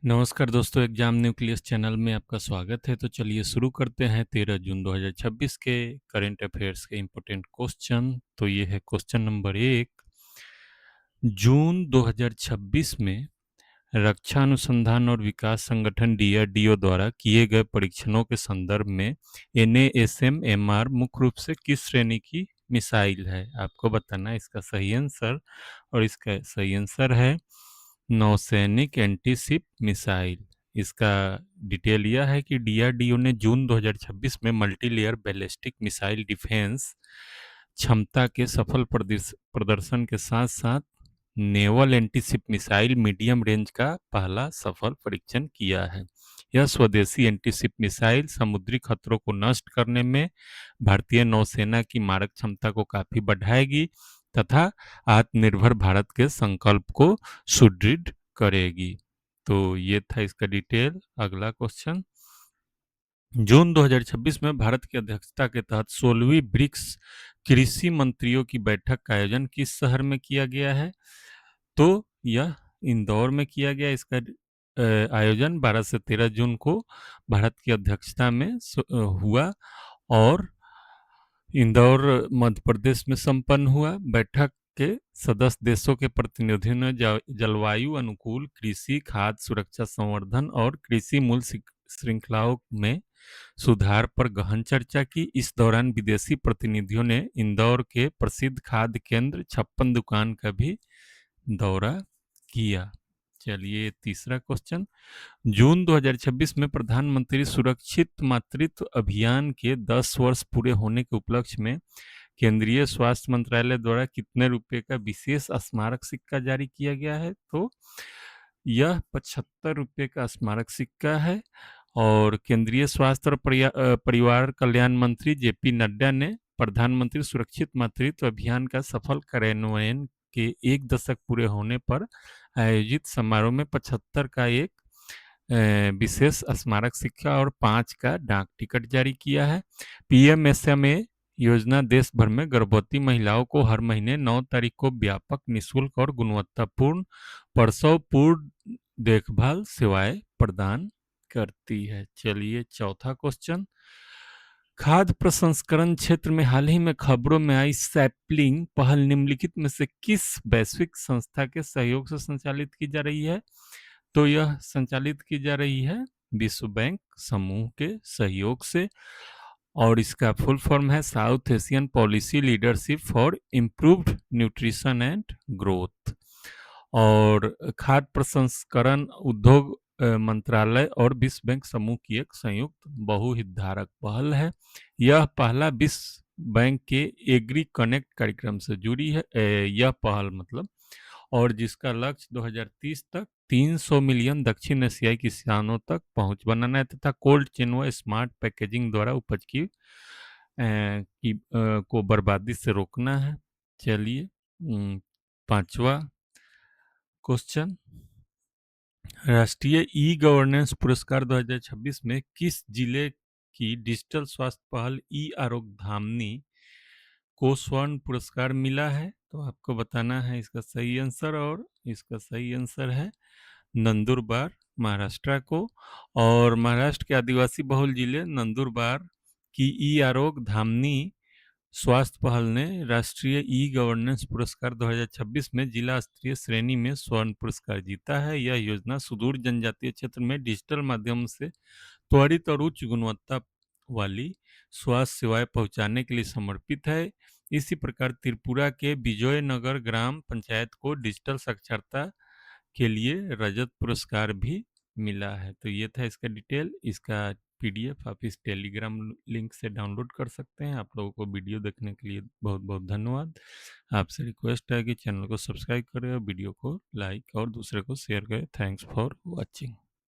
नमस्कार दोस्तों, exam nucleus channel में आपका स्वागत है। तो चलिए शुरू करते हैं 13 जून 2026 के करंट अफेयर्स के इम्पोर्टेंट क्वेश्चन। तो ये है क्वेश्चन नंबर 1। जून 2026 में रक्षा अनुसंधान और विकास संगठन डीआरडीओ द्वारा किए गए परीक्षणों के संदर्भ में एनएएसएमएमआर मुख्य रूप से किस श्रेणी की मिसाइल है? आपको बताना है इसका सही आंसर। और इसका सही आंसर है नौसैनिक एंटीशिप मिसाइल। इसका डिटेल यह है कि डीआरडीओ ने जून 2026 में multi layer ballistic missile defence क्षमता के सफल प्रदर्शन के साथ साथ naval antiship missile medium range का पहला सफल परीक्षण किया है। यह स्वदेशी एंटीशिप मिसाइल समुद्री खतरों को नष्ट करने में भारतीय नौसेना की मारक क्षमता को काफी बढ़ाएगी तथा आत्मनिर्भर भारत के संकल्प को सुदृढ़ करेगी। तो ये था इसका डिटेल। अगला क्वेश्चन, जून 2026 में भारत की अध्यक्षता के तहत 16वीं ब्रिक्स कृषि मंत्रियों की बैठक का आयोजन किस शहर में किया गया है? तो यह इंदौर में किया गया। इसका आयोजन 12 से 13 जून को भारत की अध्यक्षता में हुआ और इंदौर मध्य प्रदेश में संपन्न हुआ। बैठक के सदस्य देशों के प्रतिनिधियों ने जलवायु अनुकूल कृषि, खाद्य सुरक्षा, संवर्धन और कृषि मूल्य श्रृंखलाओं में सुधार पर गहन चर्चा की। इस दौरान विदेशी प्रतिनिधियों ने इंदौर के प्रसिद्ध खाद्य केंद्र 56 दुकान का भी दौरा किया। चलिए तीसरा क्वेश्चन, जून 2026 में प्रधानमंत्री सुरक्षित मातृत्व अभियान के 10 वर्ष पूरे होने के उपलक्ष्य में केंद्रीय स्वास्थ्य मंत्रालय द्वारा कितने रुपए का विशेष स्मारक सिक्का जारी किया गया है? तो यह 75 रुपए का स्मारक सिक्का है। और केंद्रीय स्वास्थ्य और परिवार कल्याण मंत्री जेपी नड्डा ने प्रधानमंत्री सुरक्षित मातृत्व अभियान का सफल कार्यान्वयन के 1 दशक पूरे होने पर आयोजित समारोह में 75 का एक विशेष स्मारक सिक्का और 5 का डाक टिकट जारी किया है। पीएमएसएमए योजना देश भर में गर्भवती महिलाओं को हर महीने 9 तारीख को व्यापक, निःशुल्क और गुणवत्तापूर्ण प्रसव पूर्व देखभाल सेवाएं प्रदान करती है। चलिए चौथा क्वेश्चन, खाद्य प्रसंस्करण क्षेत्र में हाल ही में खबरों में आई सैपलिंग पहल निम्नलिखित में से किस वैश्विक संस्था के सहयोग से संचालित की जा रही है? तो यह संचालित की जा रही है विश्व बैंक समूह के सहयोग से और इसका फुल फॉर्म है south Asian policy leadership for improved nutrition and growth. और खाद्य प्रसंस्करण उद्योग मंत्रालय और विश्व बैंक समूह की एक संयुक्त बहुहितधारक पहल है। यह पहला विश्व बैंक के एग्री कनेक्ट कार्यक्रम से जुड़ी है यह पहल और जिसका लक्ष्य 2030 तक 300 मिलियन दक्षिण एशियाई किसानों तक पहुंच बनाना है तथा कोल्ड चेन व स्मार्ट पैकेजिंग द्वारा उपज को बर्बादी से रोकना है। चलिए पांचवा क्वेश्चन, राष्ट्रीय ई गवर्नेंस पुरस्कार 2026 में किस जिले की डिजिटल स्वास्थ्य पहल ई आरोग्य धामनी को स्वर्ण पुरस्कार मिला है? तो आपको बताना है इसका सही आंसर और इसका सही आंसर है नंदुरबार, महाराष्ट्र को। और महाराष्ट्र के आदिवासी बहुल जिले नंदुरबार की ई आरोग्य धामनी स्वास्थ्य पहल ने राष्ट्रीय ई गवर्नेंस पुरस्कार 2026 में जिला स्तरीय श्रेणी में स्वर्ण पुरस्कार जीता है। यह योजना सुदूर जनजातीय क्षेत्र में डिजिटल माध्यम से त्वरित और उच्च गुणवत्ता वाली स्वास्थ्य सेवाएं पहुंचाने के लिए समर्पित है। इसी प्रकार त्रिपुरा के विजयनगर ग्राम पंचायत को डिजिटल साक्षरता के लिए रजत पुरस्कार भी मिला है। तो ये था इसका डिटेल। इसका पीडीएफ आप इस टेलीग्राम लिंक से डाउनलोड कर सकते हैं। आप लोगों को वीडियो देखने के लिए बहुत बहुत धन्यवाद। आपसे रिक्वेस्ट है कि चैनल को सब्सक्राइब करें और वीडियो को लाइक और दूसरे को शेयर करें। Thanks for watching.